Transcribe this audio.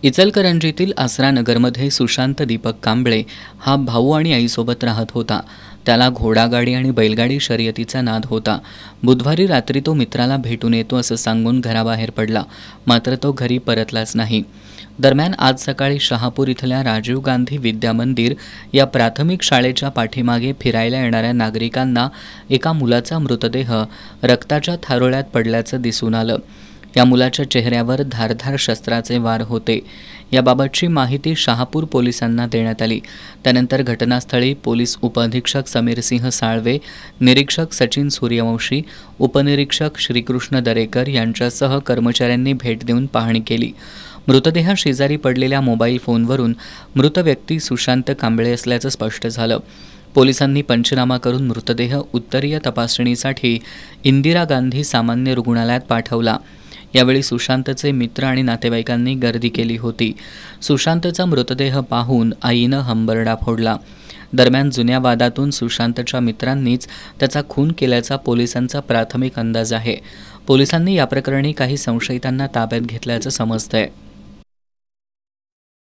इचलकरंजीतील आसरा नगरमध्ये सुशांत दीपक कांबळे हा भाऊ आणि आईसोबत राहत होता. त्याला घोडागाडी आणि बैलगाडी शर्यतीचा नाद होता. बुधवारी रात्री तो मित्राला भेटून येतो असं सांगून घराबाहेर पडला, मात्र तो घरी परतलाच नाही. दरम्यान आज सकाळी शहापूर इथल्या राजीव गांधी विद्या मंदिर या प्राथमिक शाळेच्या पाठीमागे फिरायला येणाऱ्या नागरिकांना एका मुलाचा मृतदेह रक्ताच्या थारोळ्यात पडल्याचं दिसून आलं. या मुलाच्या चेहऱ्यावर धारधार शस्त्राचे वार होते. याबाबतची माहिती शहापूर पोलिसांना देण्यात आली. त्यानंतर घटनास्थळी पोलीस उपअधीक्षक समीरसिंह साळवे, निरीक्षक सचिन सूर्यवंशी, उपनिरीक्षक श्रीकृष्ण दरेकर यांच्यासह कर्मचाऱ्यांनी भेट देऊन पाहणी केली. मृतदेहाशेजारी पडलेल्या मोबाईल फोनवरून मृत व्यक्ती सुशांत कांबळे असल्याचं स्पष्ट झालं. पोलिसांनी पंचनामा करून मृतदेह उत्तरीय तपासणीसाठी इंदिरा गांधी सामान्य रुग्णालयात पाठवला. यावेळी सुशांतचे मित्र आणि नातेवाईकांनी गर्दी केली होती. सुशांतचा मृतदेह पाहून आईनं हंबरडा फोडला. दरम्यान जुन्या वादातून सुशांतच्या मित्रांनीच त्याचा खून केल्याचा पोलिसांचा प्राथमिक अंदाज आहे. पोलिसांनी या प्रकरणी काही संशयितांना ताब्यात घेतल्याचं समजतंय.